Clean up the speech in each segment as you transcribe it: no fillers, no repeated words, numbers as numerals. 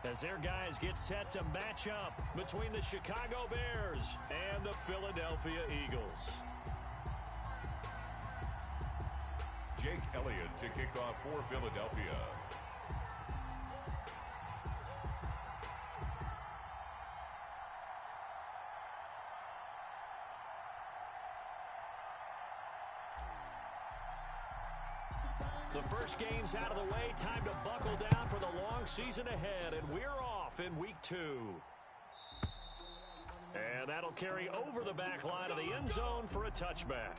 as their guys get set to match up between the Chicago Bears and the Philadelphia Eagles. Jake Elliott to kick off for Philadelphia. The first game's out of the way. Time to buckle down for the long season ahead, and we're off in week 2. And that'll carry over the back line of the end zone for a touchback.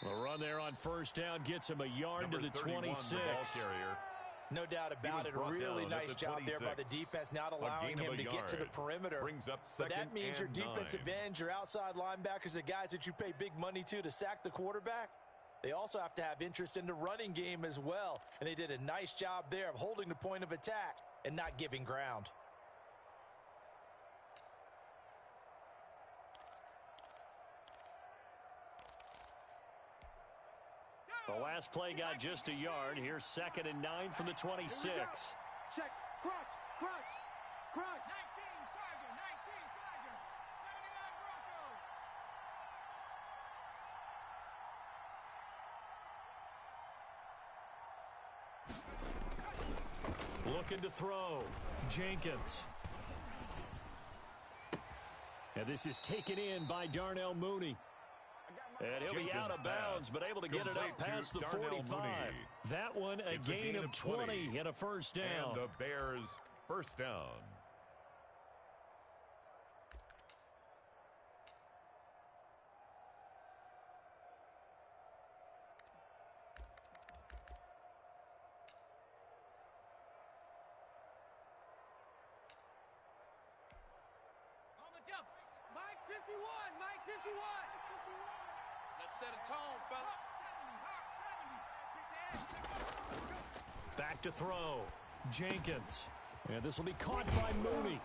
The run there on first down gets him a yard to the 26. No doubt about it. A really nice job there by the defense, not allowing him to get to the perimeter. But that means your defensive ends, your outside linebackers, the guys that you pay big money to sack the quarterback, they also have to have interest in the running game as well. And they did a nice job there of holding the point of attack and not giving ground. The last play got just a yard. Here's 2nd and 9 from the 26. Check. Crunch. 19 Tiger. 79 Bronco. Looking to throw. Jenkins. And this is taken in by Darnell Mooney. And he'll be out of bounds, but able to get it up past the 45. That one, a gain of 20 and a first down. And the Bears first down. On the jump. Mike 51. Let's set a tone, fella. Back to throw. Jenkins. And this will be caught by Mooney.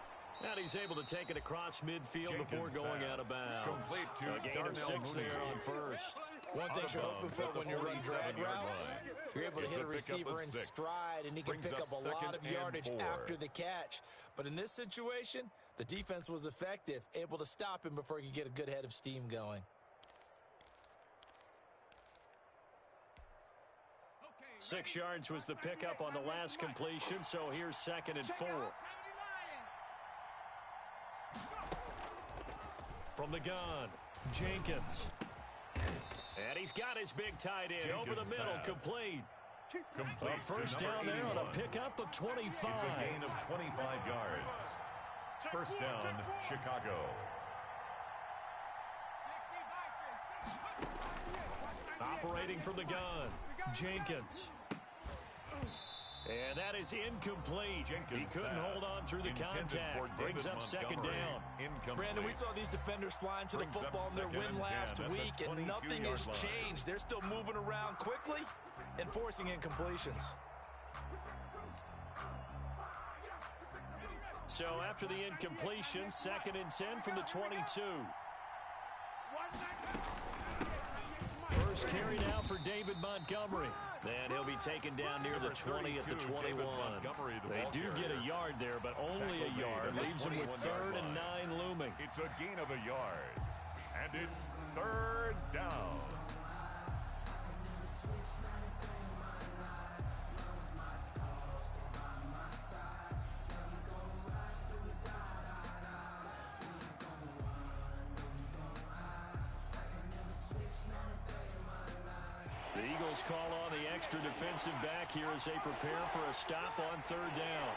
And he's able to take it across midfield before going out of bounds. A gain of 6 there on first. One thing you're hoping for when you run drag routes, you're able to hit a receiver in stride, and he can pick up a lot of yardage after the catch. But in this situation, the defense was effective, able to stop him before he could get a good head of steam going. 6 yards was the pickup on the last completion, so here's 2nd and 4. From the gun, Jenkins. And he's got his big tight end over the middle, complete. A first down there on a pickup of 25. It's a gain of 25 yards. First down, Chicago. Operating from the gun, Jenkins. And that is incomplete. He couldn't hold on through the contact. Brings up 2nd down. Brandon, we saw these defenders flying to the football in their win last week, and nothing has changed. They're still moving around quickly and forcing incompletions. So after the incompletion, 2nd and 10 from the 22. First carry now for David Montgomery. And he'll be taken down near the 20 at the 21. They do get a yard there, but only a yard. Leaves them with 3rd and 9 looming. It's a gain of a yard. And it's 3rd down. The Eagles call on the extra defensive back here as they prepare for a stop on 3rd down.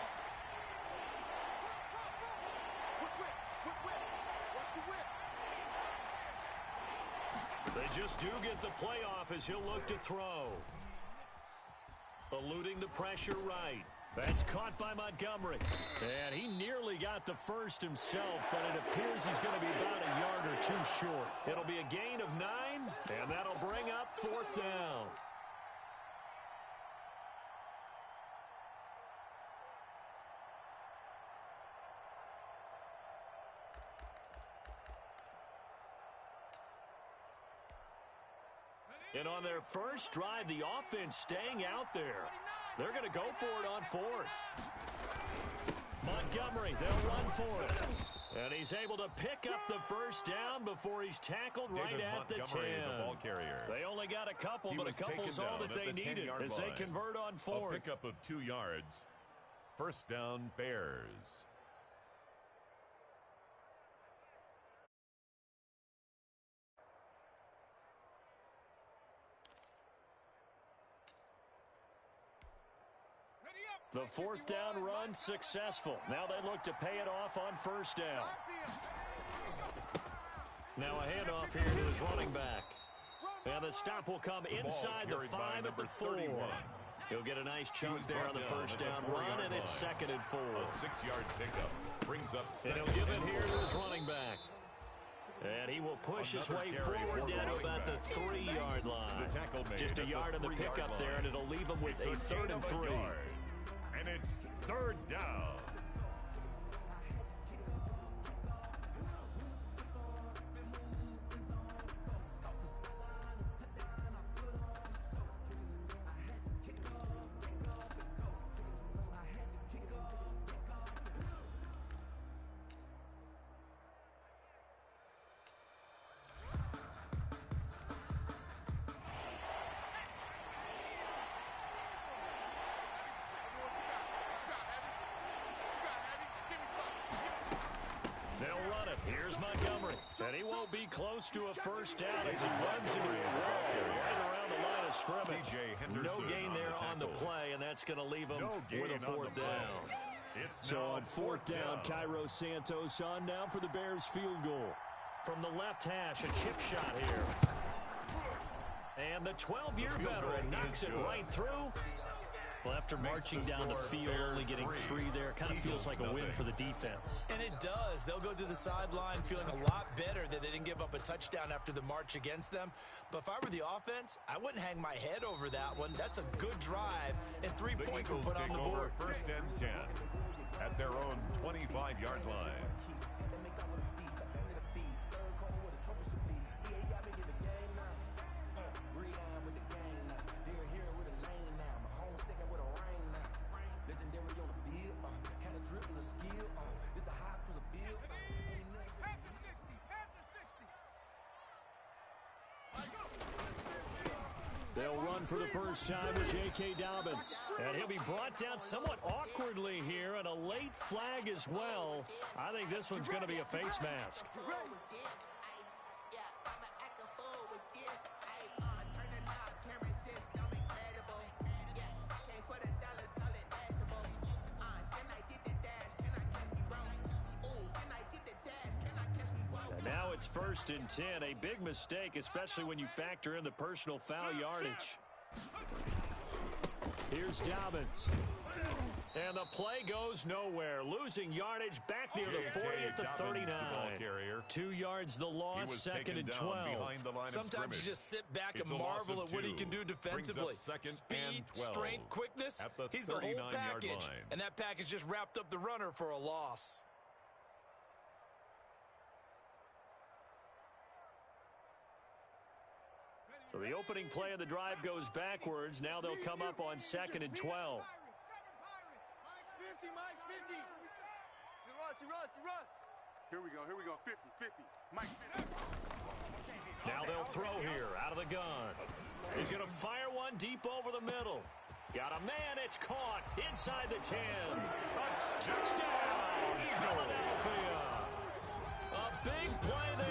They just do get the playoff as he'll look to throw. Eluding the pressure right. That's caught by Montgomery. And he nearly got the first himself, but it appears he's going to be about a yard or two short. It'll be a gain of 9, and And on their first drive, the offense staying out there. They're going to go for it on fourth. Montgomery, they'll run for it. And he's able to pick up the first down before he's tackled right at the 10. The ball carrier. They only got a couple, but a couple's all that they needed as they convert on fourth. A pickup of 2 yards. First down, Bears. The fourth down run successful. Now they look to pay it off on first down. Now a handoff here to his running back. And the stop will come inside the 5 at the 4. He'll get a nice chunk there on the first down run, and it's 2nd and 4. A 6-yard pickup brings up and he'll give it here to his running back. And he will push his way forward down to about the 3-yard line. Just a yard on the pickup there, and it'll leave him with a 3rd and 3. And it's 3rd down. They'll run it. Here's Montgomery. And he won't be close to a first down as he runs into a wall right around the line of scrimmage. No gain there on the play, and that's going to leave him with a 4th down. So on 4th down, Cairo Santos on now for the Bears field goal. From the left hash, a chip shot here. And the 12-year veteran knocks it right through. Well, after marching down the field, only getting 3 there, kind of feels like a win for the defense. And it does. They'll go to the sideline feeling a lot better that they didn't give up a touchdown after the march against them. But if I were the offense, I wouldn't hang my head over that one. That's a good drive, and 3 points were put on the board. 1st and 10 at their own 25-yard line. They'll run for the first time with J.K. Dobbins. And he'll be brought down somewhat awkwardly here, and a late flag as well. I think this one's going to be a face mask. Now it's 1st and 10, a big mistake, especially when you factor in the personal foul yardage. Here's Dobbins. And the play goes nowhere. Losing yardage back near the 40 at the 39. 2 yards the loss, 2nd and 12. Sometimes you just sit back and marvel at what he can do defensively. Speed, strength, quickness, he's the whole package. And that package just wrapped up the runner for a loss. So the opening play of the drive goes backwards. Now they'll come up on 2nd and 12. Mike's 50, Mike's 50. He runs. Here we go, 50, Mike 50. Now they'll throw here out of the gun. He's going to fire one deep over the middle. Got a man, it's caught inside the 10. Touchdown, Philadelphia. A big play there.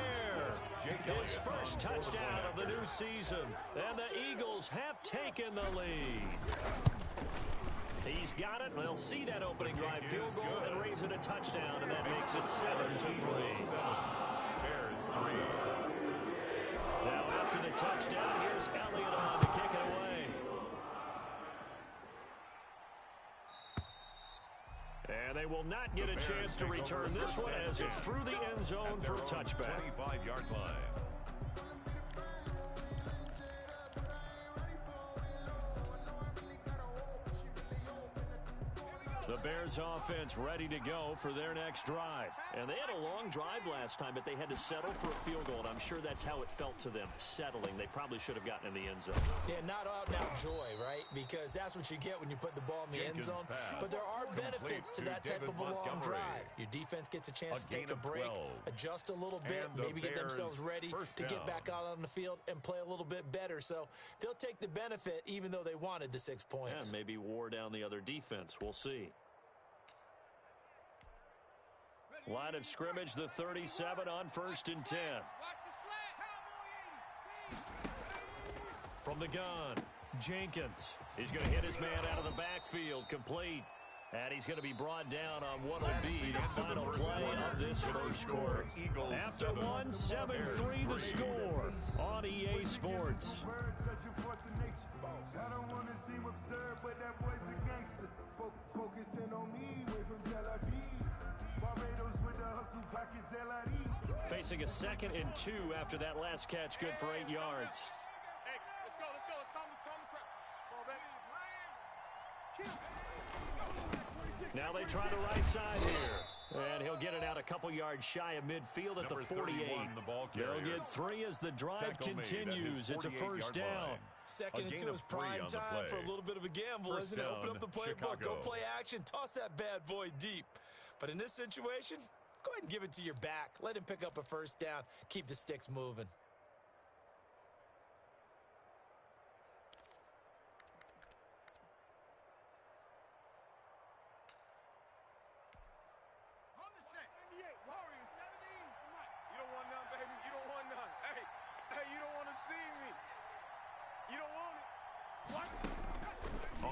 His first touchdown of the new season. And the Eagles have taken the lead. He's got it. They'll see that opening drive field goal and raise it a touchdown, and that makes it 7-3. Bears 3. Now after the touchdown, here's Elliott on to kick it away. And they will not get a chance to return this one as it's through the end zone for a touchback. 25-yard line. The Bears offense ready to go for their next drive. And they had a long drive last time, but they had to settle for a field goal, and I'm sure that's how it felt to them, settling. They probably should have gotten in the end zone. Yeah, not out-and-out joy, right? Because that's what you get when you put the ball in the end zone. But there are benefits to that type of a long drive. Your defense gets a chance to take a break, adjust a little bit, maybe get themselves ready to get back out on the field and play a little bit better. So they'll take the benefit even though they wanted the 6 points. And maybe wore down the other defense. We'll see. Line of scrimmage, the 37 on 1st and 10. From the gun, Jenkins. He's going to hit his man out of the backfield, complete. And he's going to be brought down on what will be the final play of this first quarter. After one, 7-3 the score on EA Sports. Facing a 2nd and 2 after that last catch, good for 8 yards. Hey, let's go. Let's calm the crowd. Now they try the right side here. And he'll get it out a couple yards shy of midfield at the 48. They'll get 3 as the drive continues. It's a first down. 2nd and 2 is prime time for a little bit of a gamble, isn't it? Open up the playbook, go play action, toss that bad boy deep. But in this situation, go ahead and give it to your back. Let him pick up a first down. Keep the sticks moving. On the set. 98. Warrior 17. You don't want none, baby. You don't want none. Hey, you don't want to see me. You don't want it. What?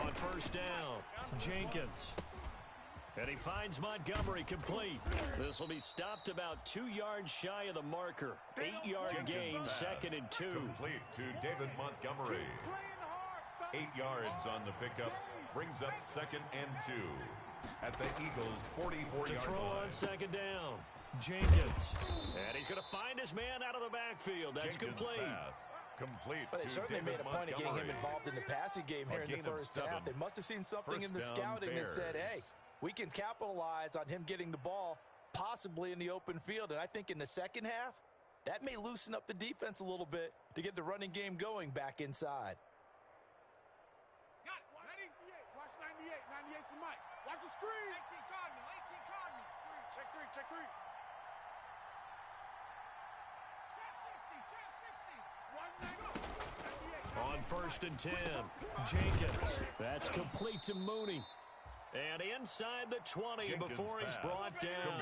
On first down, Jenkins. And he finds Montgomery complete. This will be stopped about 2 yards shy of the marker. 8-yard gain, 2nd and 2. Complete to David Montgomery. 8 yards on the pickup. Brings up 2nd and 2. At the Eagles' 44-yard line. To throw on 2nd down, Jenkins. And he's going to find his man out of the backfield. That's complete. Complete. But they certainly made a point of getting him involved in the passing game here in the first half. They must have seen something in the scouting and said, hey, we can capitalize on him getting the ball possibly in the open field. And I think in the second half, that may loosen up the defense a little bit to get the running game going back inside. Got it. Ready? Watch 98. 98's the mic. Watch the screen. 18 Cardinal. 18 Cardinal. Check 3. Check 3. On 1st and 10, Jenkins. That's complete to Mooney. And inside the 20 Jenkins before he's brought down.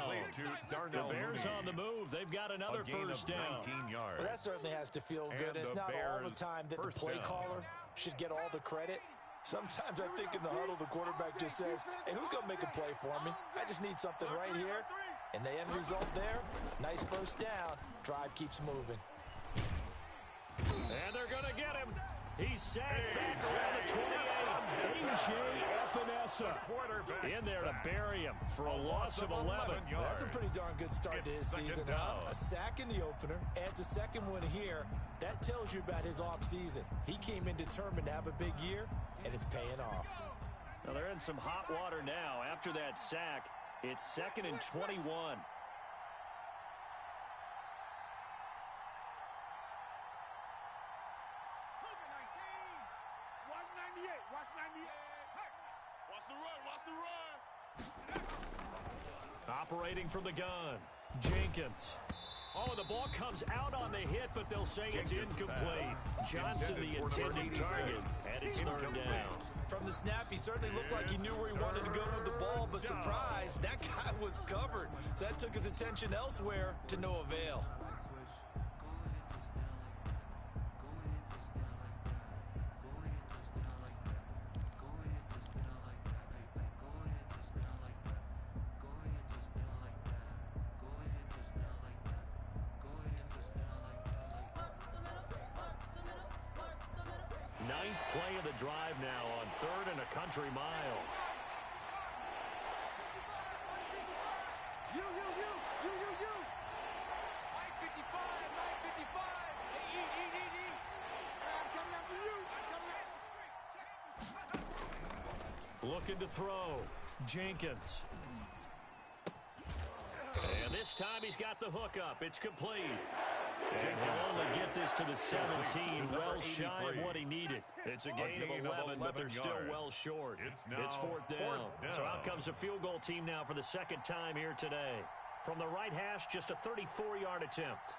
The Bears on the move. They've got another first down. Well, that certainly has to feel good. It's not all the time that the play caller should get all the credit. Sometimes I think in the huddle, the quarterback just says, hey, who's going to make a play for me? I just need something right here. And the end result there, nice first down. Drive keeps moving. And they're going to get him. He's sacked back around the 28. A.J. Epinesa in there to bury him for a loss of 11. Well, that's a pretty darn good start to his season. A sack in the opener, adds a second one here. That tells you about his offseason. He came in determined to have a big year, and it's paying off. Now they're in some hot water now. After that sack, it's 2nd and 21. Watch 98. Watch the run. Watch the run. Operating from the gun, Jenkins. Oh, the ball comes out on the hit, but they'll say it's incomplete. Johnson, the intended target, and it's 3rd down. From the snap, he certainly looked like he knew where he wanted to go with the ball, but surprise, that guy was covered. So that took his attention elsewhere to no avail. Ninth play of the drive now on 3rd and a country mile. You. 955. Hey, eat. I'm coming after you. I'm coming after. Looking to throw. Jenkins. And time he's got the hook up. It's complete. And he'll only get this to the 17, well shy of what he needed. It's a gain of 11, but they're still well short. It's fourth down. So out comes a field goal team now for the second time here today. From the right hash, just a 34-yard attempt.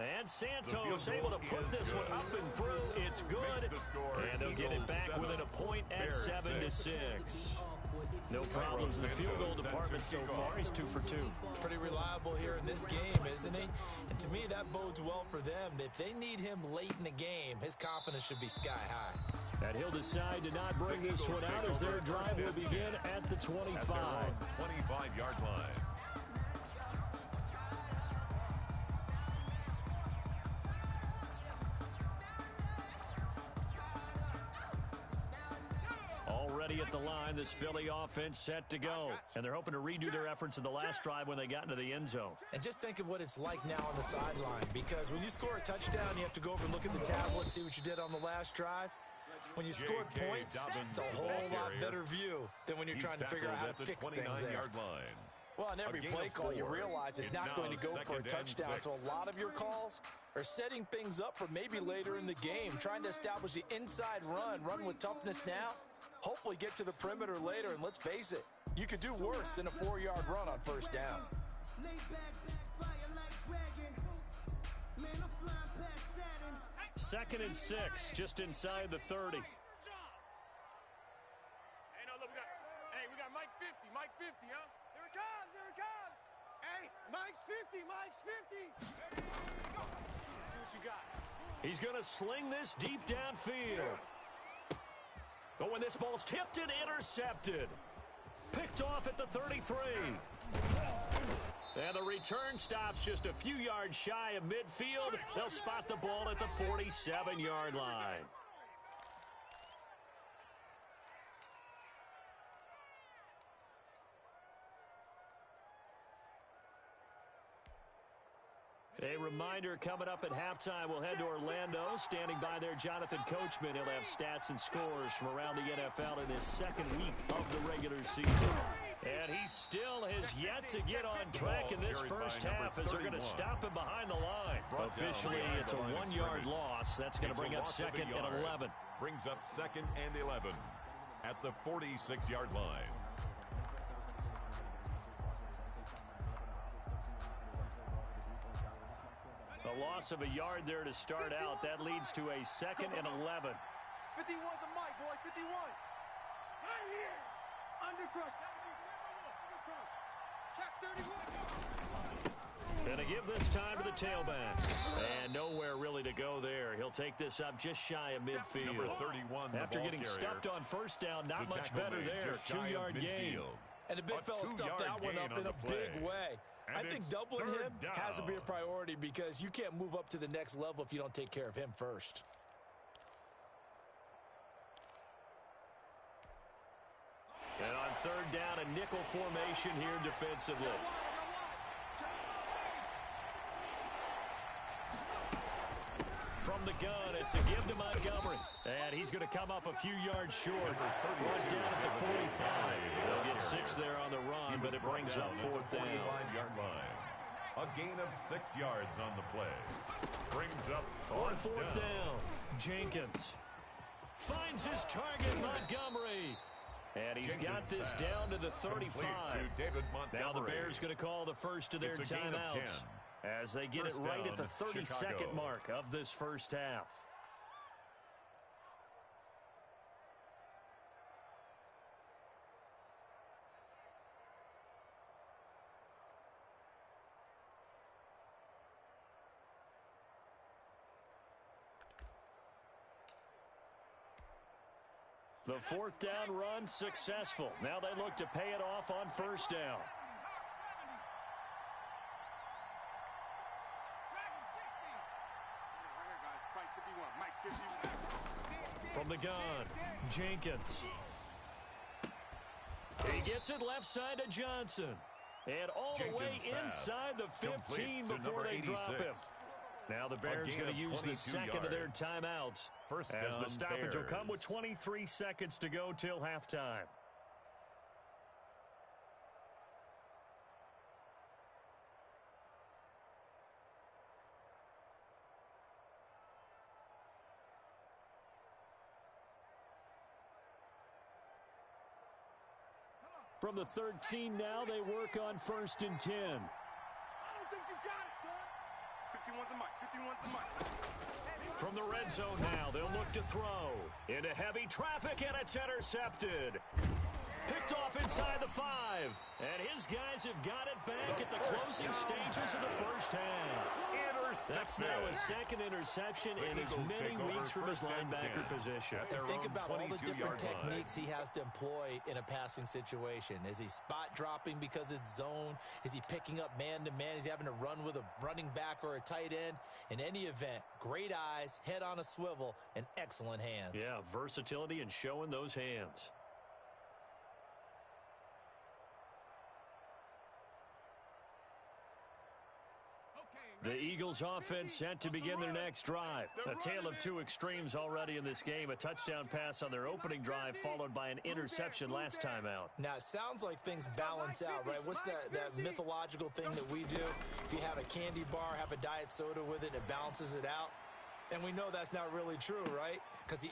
And Santos able to put this one up and through. It's good. And they'll get it back within a point at 7-6. No problems in the field goal department so far. He's 2 for 2. Pretty reliable here in this game, isn't he? And to me, that bodes well for them. If they need him late in the game, his confidence should be sky high. And he'll decide to not bring this one out as their drive will begin at the 25. 25-yard line. Already at the line, this Philly offense set to go. And they're hoping to redo their efforts in the last drive when they got into the end zone. And just think of what it's like now on the sideline, because when you score a touchdown, you have to go over and look at the tablet and see what you did on the last drive. When you scored points, it's a whole lot better view than when you're trying to figure out how to fix things there. Well, on every play call, you realize it's not going to go for a touchdown. So a lot of your calls are setting things up for maybe later in the game, trying to establish the inside run with toughness now. Hopefully get to the perimeter later, and let's face it, you could do worse than a 4-yard run on first down. Second and 6, just inside the 30. Hey, no, look, we got Mike 50, Mike 50, huh? Here it comes, here it comes. Hey, Mike's 50, Mike's 50. See what you got. He's going to sling this deep downfield. Oh, when this ball's tipped and intercepted. Picked off at the 33. And the return stops just a few yards shy of midfield. They'll spot the ball at the 47-yard line. A reminder, coming up at halftime, we'll head to Orlando. Standing by there, Jonathan Coachman. He'll have stats and scores from around the NFL in his second week of the regular season. And he still has yet to get on track in this first half as they're going to stop him behind the line. Officially, it's a 1-yard loss. That's going to bring up second and 11. Brings up second and 11 at the 46-yard line. A loss of a yard there to start out. That leads to a second and 11. 51 the mic, boy, 51. Right here. Undercrush. Check 31. Going to give this time to the tailback. And nowhere really to go there. He'll take this up just shy of midfield. Number 31, after getting stuffed on first down, not much better there. 2-yard gain. And the big fella stuffed that one up in a big way. I think doubling him has to be a priority because you can't move up to the next level if you don't take care of him first. And on third down, a nickel formation here defensively. From the gun, it's a give to Montgomery. And he's going to come up a few yards short. Brought down at the 45. They'll get 6 there on the run, but it brings up fourth down. 45-yard line. A gain of 6 yards on the play. Brings up on fourth down. Jenkins finds his target, Montgomery. And he's got this down to the 35. Now the Bears going to call the first of their timeouts as they get it right at the 32nd mark of this first half. The fourth down run successful. Now they look to pay it off on first down. From the gun, Jenkins. He gets it left side to Johnson. And all the way inside the 15 before they drop him. Now the Bears going to use the second of their timeouts. As the stoppage will come with 23 seconds to go till halftime. From the 13 now, they work on 1st and 10. I don't think you got it, son. 51's the mic. 51's the mic. From the red zone now, they'll look to throw. Into heavy traffic, and it's intercepted. Picked off inside the 5. And his guys have got it back at the closing stages of the first half. That's now his second interception in as many weeks from his linebacker position. And think about all the different techniques he has to employ in a passing situation. Is he spot dropping because it's zone? Is he picking up man-to-man? Is he having to run with a running back or a tight end? In any event, great eyes, head on a swivel, and excellent hands. Yeah, versatility and showing those hands. The Eagles offense set to begin their next drive. A tale of two extremes already in this game. A touchdown pass on their opening drive followed by an interception last time out. Now, it sounds like things balance out, right? What's that mythological thing that we do? If you have a candy bar, have a diet soda with it, it balances it out. And we know that's not really true, right? Because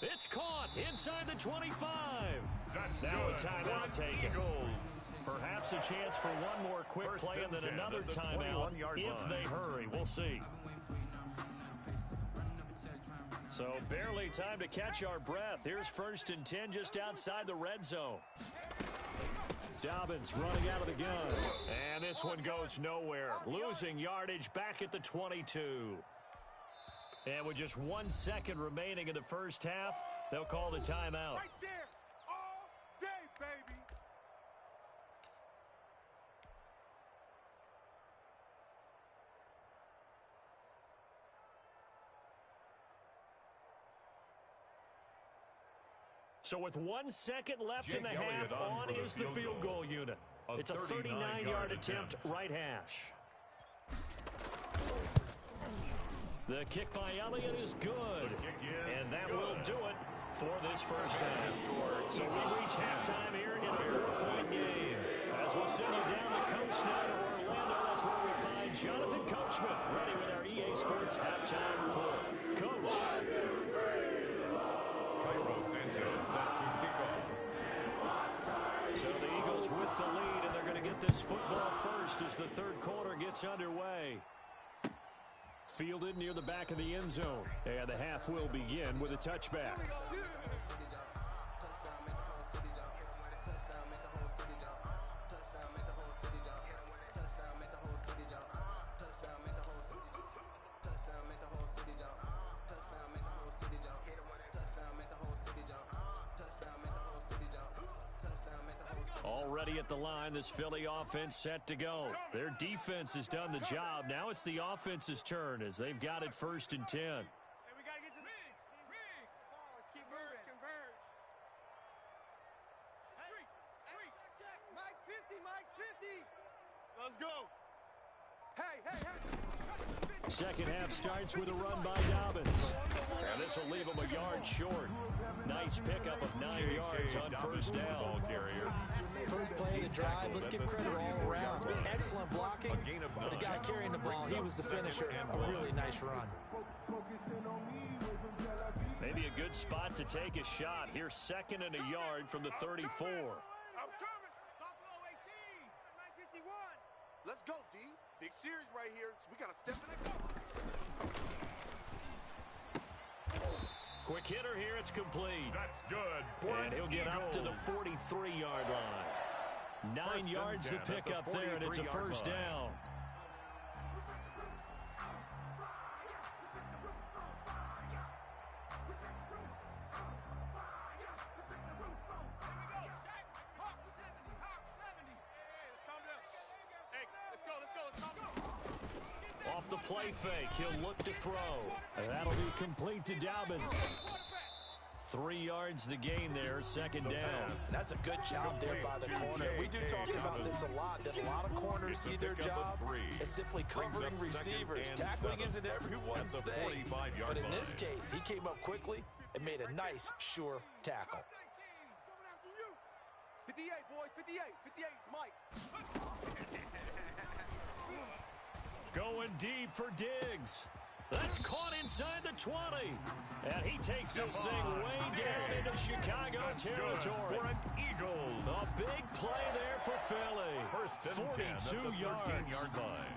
it's caught inside the 25. Now a timeout taken. Perhaps a chance for one more quick play and then another timeout if they hurry. We'll see. So barely time to catch our breath. Here's 1st and 10 just outside the red zone. Dobbins running out of the gun. And this one goes nowhere. Losing yardage back at the 22. And with just 1 second remaining in the first half, they'll call the timeout. Right there, all day, baby. So with 1 second left in the half, on is the field goal unit. It's a 39-yard attempt, right hash. The kick by Elliott is good, and that will do it for this first half. So we reach halftime here in a 4-point game. As we'll send you down the coast now to Orlando, that's where we find Jonathan Coachman, ready with our EA Sports halftime report. Coach. Cairo Santos set to kick off. So the Eagles with the lead, and they're going to get this football first as the third quarter gets underway. Fielded near the back of the end zone. And the half will begin with a touchback. Already at the line, this Philly offense set to go. Their defense has done the job. Now it's the offense's turn as they've got it 1st and 10. Hey, we got to get to the Riggs. Let's keep moving. Converge. Check. Mike 50, Mike 50. Let's go. Hey. Second half starts with a run by Dobbins. And this will leave him a yard short. Nice pickup of 9 yards on first down. First play of the drive, let's give credit all around. Excellent blocking, but the guy carrying the ball, he was the finisher. A really nice run. Maybe a good spot to take a shot. Here's 2nd and a yard from the 34. I'm coming. Buffalo 18. 951. Let's go, D. Big series right here. We got to step in and go. Quick hitter here, it's complete. That's good. And he'll get up to the 43-yard line. 9 yards to pick up there, and it's a first down. Off the play fake, he'll look to throw. And that'll be complete to Dobbins. 3 yards the gain there, 2nd down. That's a good job there by the corner. We do talk about this a lot, that a lot of corners see their job as simply covering receivers. Tackling isn't everyone's thing. But in this case, he came up quickly and made a nice, sure tackle. 58, boys, 58. 58 is Mike. Going deep for Diggs. That's caught inside the 20. And he takes this thing way down into Chicago territory. For an Eagles. A big play there for Philly. First and 10 at the 13-yard line.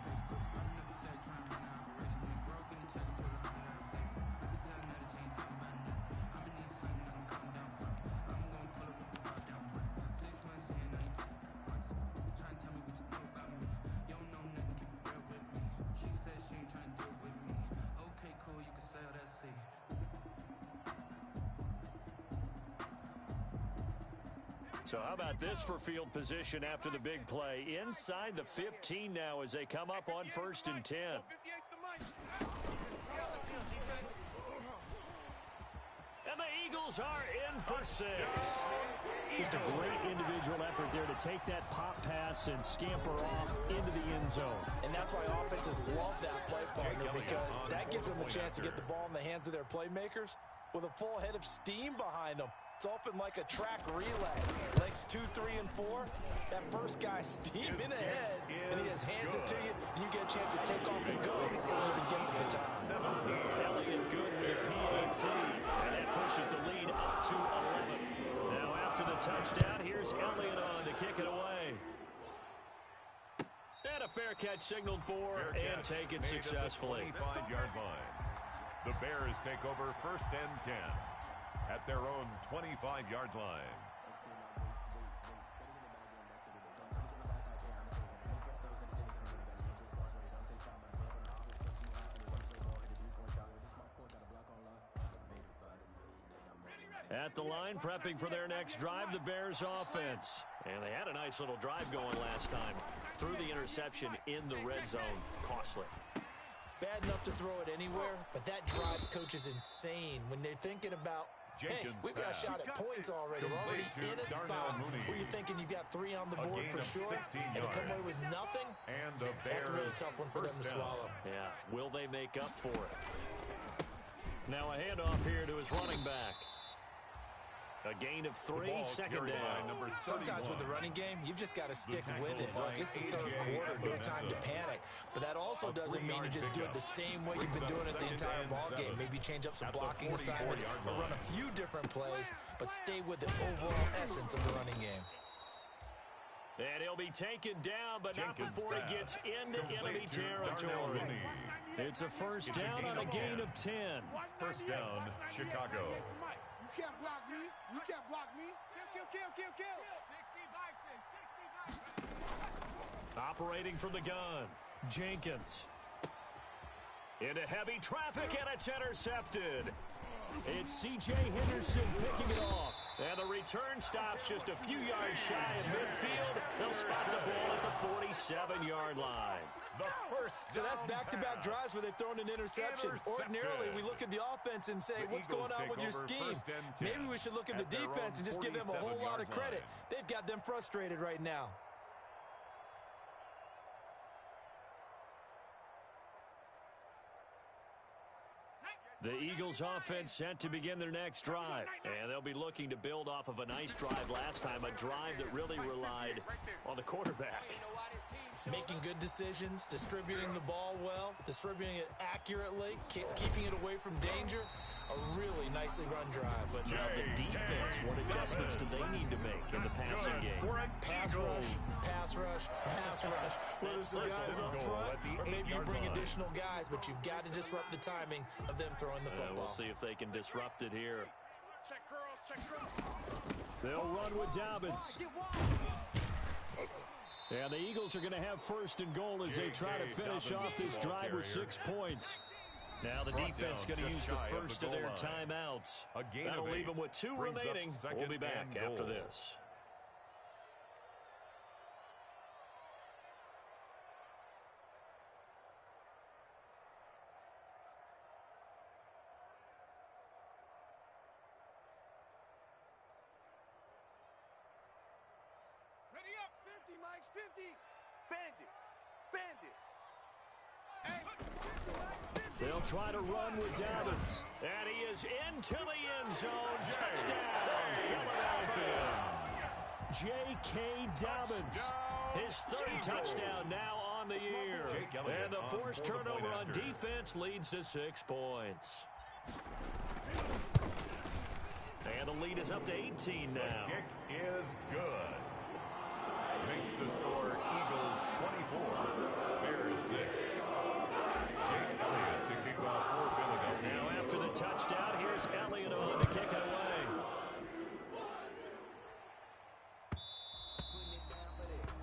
So how about this for field position after the big play? Inside the 15 now as they come up on 1st and 10. And the Eagles are in for 6. Just a great individual effort there to take that pop pass and scamper off into the end zone. And that's why offenses love that play partner, because that gives them a chance to get the ball in the hands of their playmakers with a full head of steam behind them. It's often like a track relay. Legs 2, 3, and 4. That first guy steaming ahead, and he just hands it to you, and you get a chance to take off and go before you even get the baton. Elliott good with a PAT, and that pushes the lead up to 11. Now after the touchdown, here's Elliott on to kick it away. And a fair catch signaled for and taken successfully. 25-yard line. The Bears take over 1st and 10. At their own 25-yard line. At the line, prepping for their next drive, the Bears offense. And they had a nice little drive going last time. Threw the interception in the red zone. Costly. Bad enough to throw it anywhere, but that drives coaches insane when they're thinking about, hey, we've got a shot at points already. We're already in a spot where you're thinking you got 3 on the board for sure, and to come away with nothing, that's a really tough one for them to swallow. Yeah, will they make up for it? Now a handoff here to his running back. A gain of 3, second down. Sometimes with the running game, you've just got to stick with it. Look, it's the 3rd quarter, no time to panic. But that also doesn't mean you just do it the same way you've been doing it the entire ball game. Maybe change up some blocking assignments or run a few different plays, but stay with the overall essence of the running game. And he'll be taken down, but not before he gets into enemy territory. It's a first down on a gain of 10. First down, Chicago. You can't block me. You can't block me. Kill. 60 Bison. Operating from the gun, Jenkins. Into heavy traffic, and it's intercepted. It's C.J. Henderson picking it off. And the return stops just a few yards shy of midfield. They'll spot the ball at the 47-yard line. So that's back-to-back drives where they've thrown an interception. Ordinarily, we look at the offense and say, what's going on with your scheme? Maybe we should look at the defense and just give them a whole lot of credit. They've got them frustrated right now. The Eagles offense set to begin their next drive. And they'll be looking to build off of a nice drive last time, a drive that really relied on the quarterback. Making good decisions, distributing the ball well, distributing it accurately, keeping it away from danger. A really nicely run drive. But now the defense, what adjustments do they need to make in the passing game? Pass rush. Whether it's the guys up front or maybe you bring additional guys, but you've got to disrupt the timing of them throwing the football. We'll see if they can disrupt it here. Check curls. They'll run with Dobbins. And the Eagles are going to have 1st and goal as they try to finish off this drive with 6 points. Now the defense going to use the first of their timeouts. That'll leave them with 2 remaining. We'll be back after this. Ready up. 50, Mike. 50. Bandit. Hey, 50, Mike. 50. They'll try to run with Dobbins. And he is into the end zone. Touchdown, Philadelphia. J.K. Dobbins. His 3rd touchdown now on on the year. And the forced turnover on defense leads to 6 points. And the lead is up to 18 now. The kick is good. Makes the score Eagles 24, Bears 6. Jake Elliott to kick off for Philadelphia. Now after the touchdown, here's Elliott on to kick it away.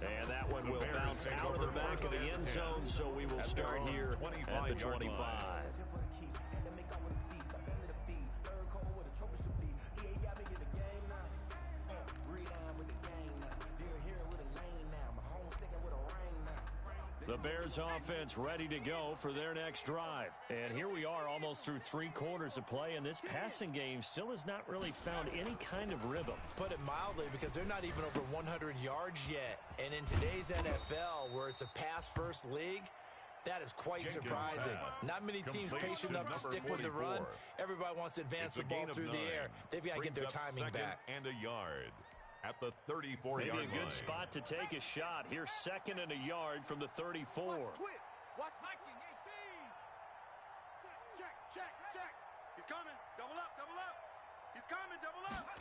And that one will bounce out of the back of the end zone, so we will start here at the 25. The Bears offense ready to go for their next drive. And here we are almost through 3 quarters of play, and this passing game still has not really found any kind of rhythm. Put it mildly, because they're not even over 100 yards yet. And in today's NFL, where it's a pass-first league, that is quite surprising. Not many teams patient enough to stick with the run. Everybody wants to advance the ball through the air. They've got to get their timing back. And a yard at the 34-yard line. Maybe a good spot to take a shot. Here's 2nd and a yard from the 34. Watch hiking 18. Check. He's coming. Double up. He's coming. Double up.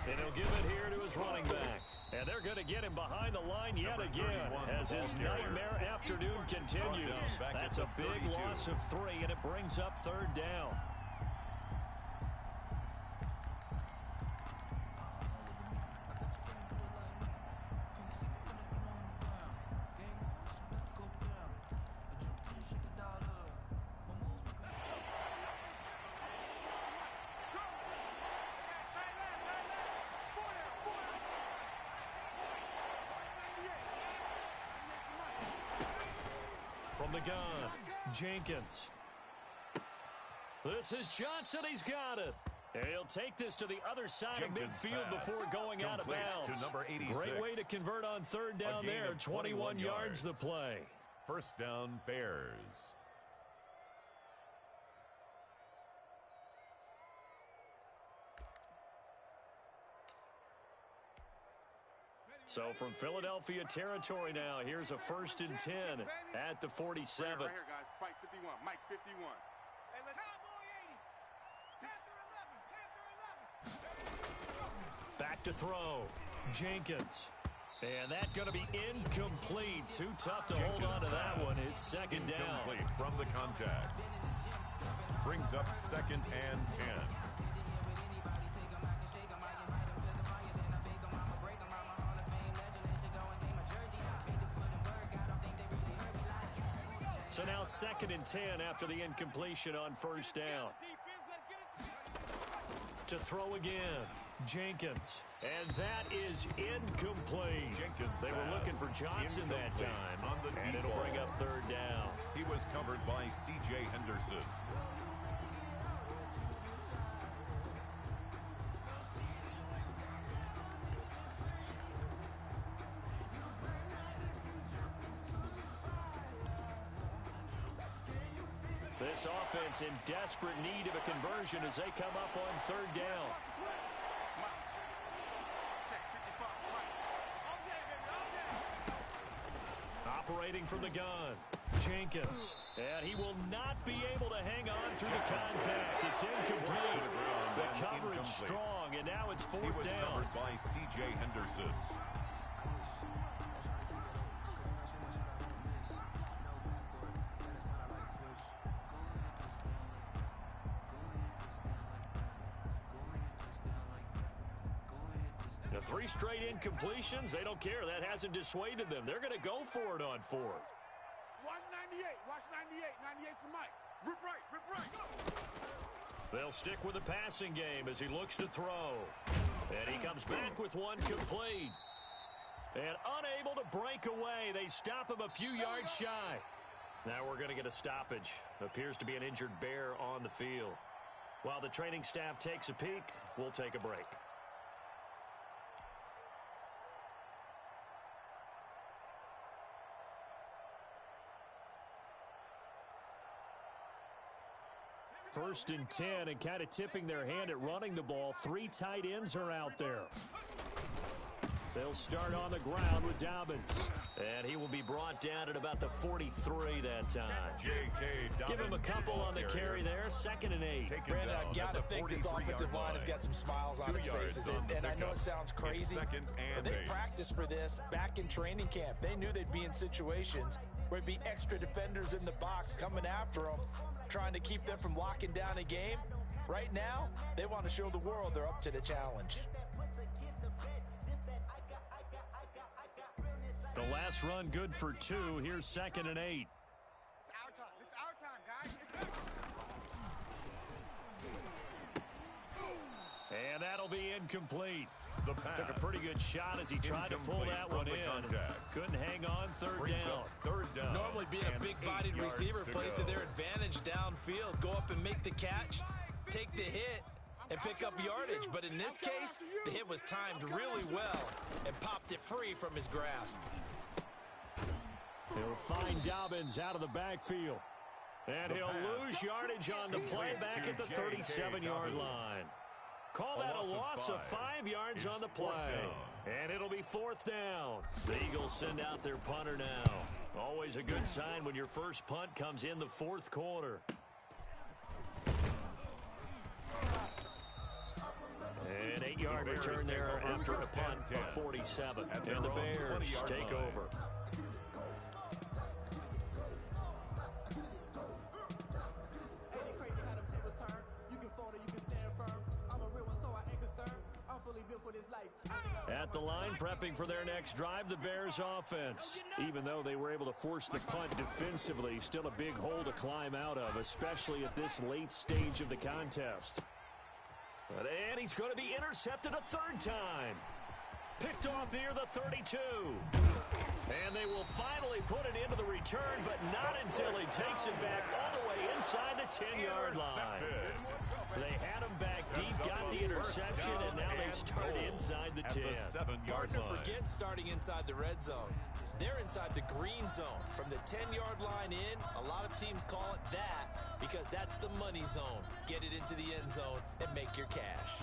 And he'll give it here to his running back. And they're going to get him behind the line yet again as his nightmare afternoon continues. That's a big loss of 3, and it brings up 3rd down. From the gun, Jenkins. This is Johnson. He's got it. And he'll take this to the other side of midfield before going out of bounds. Great way to convert on 3rd down there. 21 yards the play. First down, Bears. So from Philadelphia territory now, here's a 1st and 10 at the 47. Right here, guys. Mike 51. Mike 51. Hey, let's Cowboy 80. Back to throw. Jenkins. And that's going to be incomplete. Too tough to hold on to that one. It's 2nd down. Incomplete from the contact. Brings up 2nd and 10. So now 2nd and 10 after the incompletion on 1st down. To throw again, Jenkins. And that is incomplete. They were looking for Johnson that time. And it'll bring up 3rd down. He was covered by C.J. Henderson. This offense in desperate need of a conversion as they come up on 3rd down. Operating from the gun, Jenkins. And he will not be able to hang on through the contact. It's incomplete. The coverage strong, and now it's 4th down. He was covered by C.J. Henderson. The 3 straight incompletions, they don't care. That hasn't dissuaded them. They're going to go for it on 4th. Watch 98. Watch 98. 98's the mic. Rip right. Go. They'll stick with the passing game as he looks to throw. And he comes back with one complete. And unable to break away. They stop him a few yards shy. Now we're going to get a stoppage. Appears to be an injured Bear on the field. While the training staff takes a peek, we'll take a break. First and 10, and kind of tipping their hand at running the ball. 3 tight ends are out there. They'll start on the ground with Dobbins. And he will be brought down at about the 43 that time. Give him a couple on the carry there. 2nd and 8. Brandon, I've got to think this offensive line has got some smiles on its faces. And I know it sounds crazy, but they practiced for this back in training camp. They knew they'd be in situations where there'd be extra defenders in the box coming after them, trying to keep them from locking down a game. Right now, they want to show the world they're up to the challenge. The last run good for 2. Here's 2nd and 8. It's our time. It's our time, guys. And that'll be incomplete. Took a pretty good shot as he tried to pull that one in. Couldn't hang on. Third down. Normally being a big-bodied receiver plays to their advantage downfield. Go up and make the catch, take the hit, and pick up yardage. But in this case, the hit was timed really well and popped it free from his grasp. He'll find Dobbins out of the backfield. And he'll lose yardage on the play back at the 37-yard line. Call that a loss of 5 yards on the play. And it'll be 4th down. The Eagles send out their punter now. Always a good sign when your first punt comes in the 4th quarter. An 8-yard return there after a punt of 47. And the Bears take over. At the line, prepping for their next drive, the Bears offense. Even though they were able to force the punt defensively, still a big hole to climb out of, especially at this late stage of the contest. And he's going to be intercepted a 3rd time. Picked off near the 32. And they will finally put it into the return, but not until he takes it back all the way inside the 10-yard line. They had him back deep, got the interception, and now they start inside the 10. Partner forgets starting inside the red zone. They're inside the green zone. From the 10-yard line in, a lot of teams call it that because that's the money zone. Get it into the end zone and make your cash.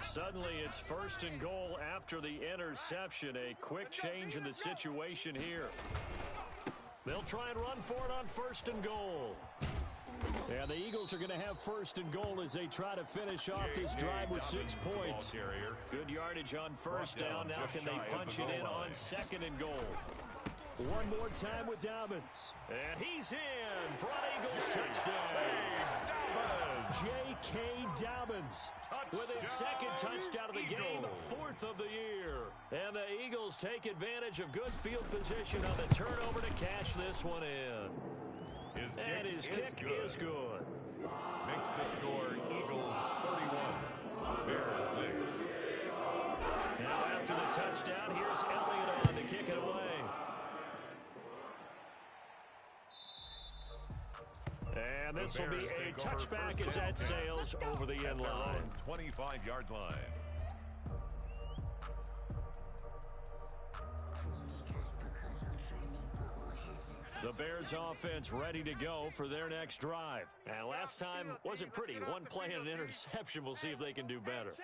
Suddenly, it's 1st and goal after the interception. A quick change in the situation here. They'll try and run for it on 1st and goal. And the Eagles are going to have 1st and goal as they try to finish off this drive with 6 points. Good yardage on 1st down. Now can they punch it in on 2nd and goal? One more time with Dobbins. And he's in for an Eagles touchdown. J.K. Dobbins with his 2nd touchdown of the game, 4th of the year. And the Eagles take advantage of good field position on the turnover to cash this one in. And his kick is good. Makes the score Eagles 31, Bears 6. Now after the touchdown, here's Elliott on to kick it away. And this will be a touchback as that sails over the end line. 25-yard line. The Bears offense ready to go for their next drive. And last time wasn't pretty. One play and an interception. We'll see if they can do better.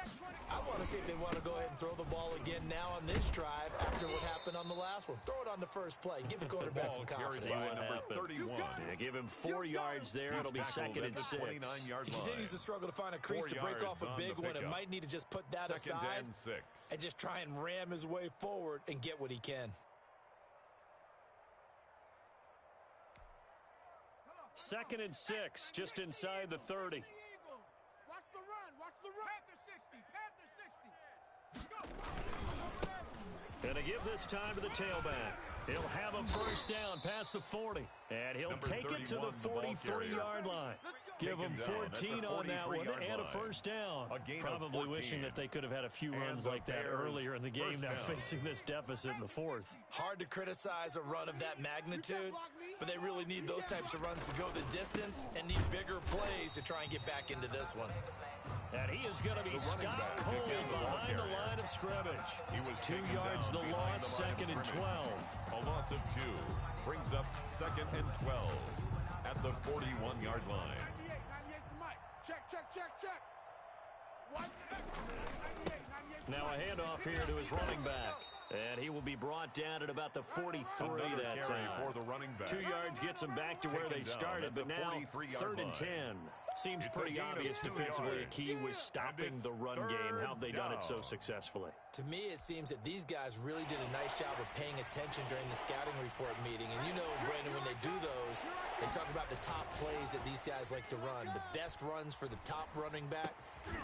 I want to see if they want to go ahead and throw the ball again now on this drive after what happened on the last one. Throw it on the first play. Give the quarterback some confidence. See what happens. Yeah, give him 4 yards there. It'll be 2nd and 6. He continues to struggle to find a crease to break off a big one. It might need to just put that aside and just try and ram his way forward and get what he can. 2nd and 6, just inside the 30. Watch the run. Watch the run. Panther 60. Gonna give this time to the tailback. He'll have a 1st down past the 40. And he'll take it to the 43-yard line. Give him 14 on that one and a 1st down. Probably wishing that they could have had a few runs like that earlier in the game, now facing this deficit in the 4th. Hard to criticize a run of that magnitude, but they really need those types of runs to go the distance and need bigger plays to try and get back into this one. And he is going to be stopped cold behind the line of scrimmage. He was 2 yards the loss, 2nd and 12. A loss of 2 brings up 2nd and 12 at the 41-yard line. 98's the mic. Check. Now a handoff here to his running back. And he will be brought down at about the 43 that time. For the running back. 2 yards gets them back to where they started, but now 3rd and 10. Seems pretty obvious defensively. A key was stopping the run game. How have they done it so successfully? To me, it seems that these guys really did a nice job of paying attention during the scouting report meeting. And you know, Brandon, when they do those, they talk about the top plays that these guys like to run. The best runs for the top running back.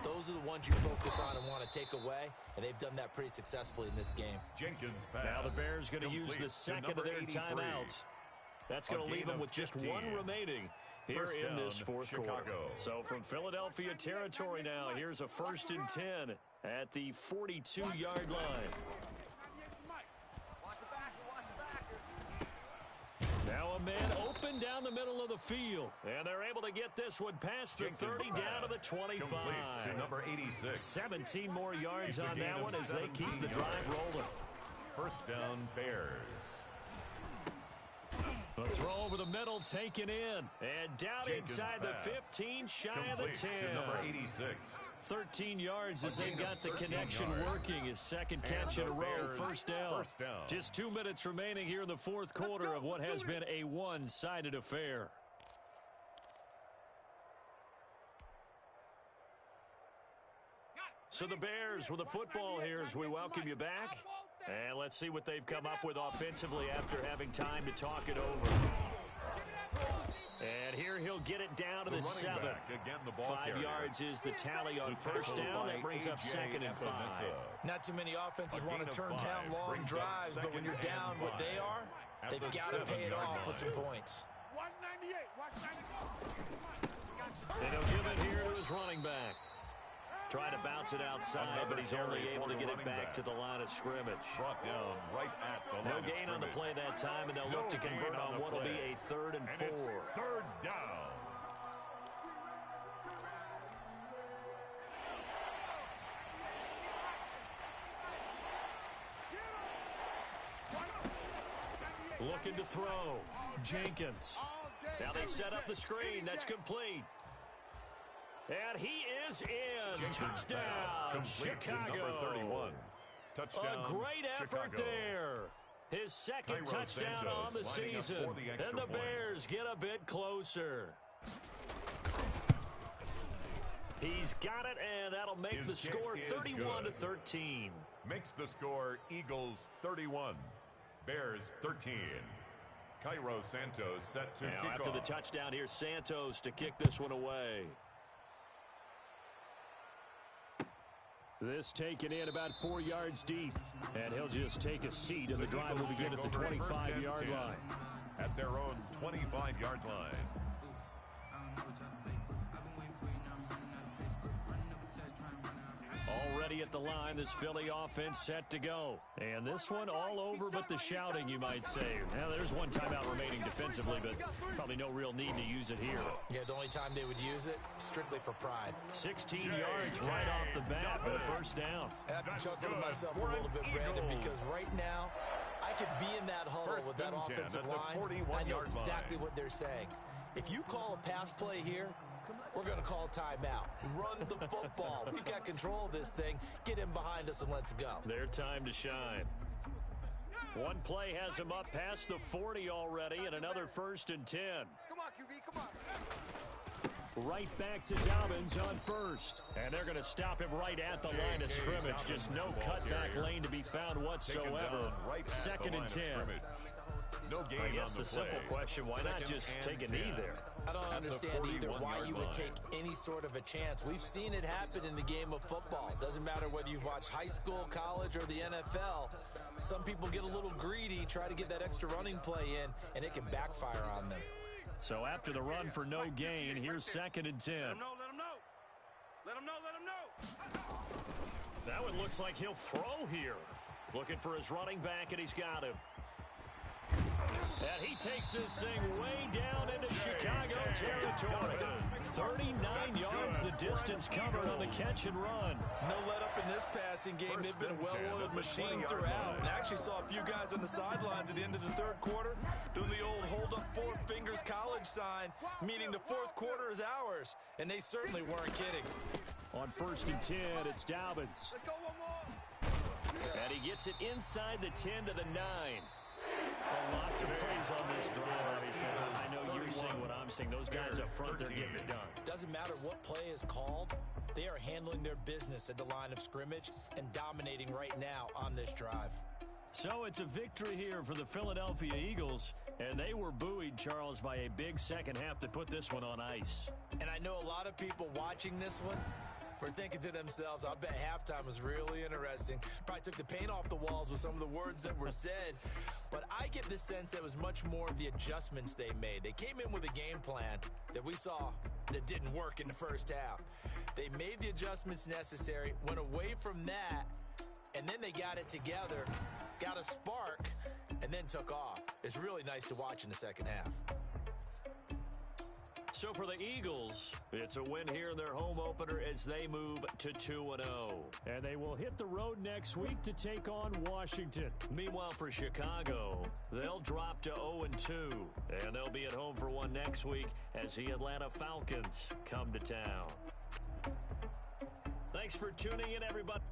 Those are the ones you focus on and want to take away, and they've done that pretty successfully in this game. Jenkins pass. Now the Bears going to use the second of their 83. timeouts. That's going to leave them with just 15. one remaining here in this fourth quarter. So from Philadelphia territory now, here's a 1st and 10 at the 42-yard line. Now a man open down the middle of the field. And they're able to get this one past the 30 down to the 25. To number 86. 17 more yards on that one as they keep the drive rolling. 1st down, Bears. The throw over the middle taken in. And down inside the 15, shy of the 10. To number 86. 13 yards as they've got the connection working. His second catch in a row, first down. Just 2 minutes remaining here in the fourth quarter of what has been a one-sided affair. So the Bears with the football here as we welcome you back. And let's see what they've come up with offensively after having time to talk it over. And here he'll get it down to the 7. Again, the ball 5 yards is the tally on first down. That brings up 2nd and 5. Not too many offenses want to turn down long drives, but when you're down what they are, they've got to pay it off with some points. 198. And he'll give it here to his running back. Trying to bounce it outside, but he's only able to get it back to the line of scrimmage. Brought down right at the line No gain on the play that time, and they'll look to convert on what will be a 3rd and 4. 3rd down. Looking to throw. Jenkins. Now they set up the screen. That's complete. And he is in. Touchdown, Chicago. Touchdown, a great effort Chicago. there. His second touchdown on the season. And the Bears get a bit closer. He's got it, and that'll make the score 31-13. Makes the score Eagles 31, Bears 13. Cairo Santos set to now kick after off. the touchdown, here's Santos to kick this one away. This taken in about 4 yards deep. And he'll just take a seat, and the drive will begin at the 25-yard line. At their own 25-yard line. Already at the line, this Philly offense set to go. And this one all over but the shouting, you might say. Now, there's one timeout remaining defensively, but probably no real need to use it here. Yeah, the only time they would use it, strictly for pride. 16 yards right off the bat for the first down. I have to chuckle to myself a little bit, Brandon, because right now, I could be in that huddle with that offensive line. I know exactly what they're saying. If you call a pass play here, we're going to call timeout. Run the football. We've got control of this thing. Get in behind us and let's go. Their time to shine. One play has him up past the 40 already, and another 1st and 10. Come on, QB, come on. Right back to Dobbins on first. And they're going to stop him right at the line of scrimmage. Just no cutback lane to be found whatsoever. 2nd and 10. No gain I guess on the simple question, why not just take a knee there? I don't understand either why you would take any sort of a chance. We've seen it happen in the game of football. It doesn't matter whether you've watched high school, college, or the NFL. Some people get a little greedy, try to get that extra running play in, and it can backfire on them. So after the run for no gain, here's 2nd and 10. Let him know, let him know. Let him know, let him know. That one looks like he'll throw here. Looking for his running back, and he's got him. And he takes this thing way down into Chicago territory. 39 yards the distance covered on the catch and run. No let up in this passing game. They've been a well-oiled machine throughout. And I actually saw a few guys on the sidelines at the end of the third quarter doing the old hold up 4 fingers college sign, meaning the fourth quarter is ours. And they certainly weren't kidding. On 1st and 10, it's Dobbins. Let's go one more. And he gets it inside the 10 to the 9. Well, lots of plays on this drive, obviously. I know you're seeing what I'm seeing. Those guys up front, they're getting it done. Doesn't matter what play is called. They are handling their business at the line of scrimmage and dominating right now on this drive. So it's a victory here for the Philadelphia Eagles, and they were buoyed, Charles, by a big second half that put this one on ice. And I know a lot of people watching this one were thinking to themselves, I bet halftime was really interesting. Probably took the paint off the walls with some of the words that were said. But I get the sense that it was much more of the adjustments they made. They came in with a game plan that we saw that didn't work in the first half. They made the adjustments necessary, went away from that, and then they got it together, got a spark, and then took off. It's really nice to watch in the second half. So for the Eagles, it's a win here in their home opener as they move to 2-0. And they will hit the road next week to take on Washington. Meanwhile, for Chicago, they'll drop to 0-2. And they'll be at home for one next week as the Atlanta Falcons come to town. Thanks for tuning in, everybody.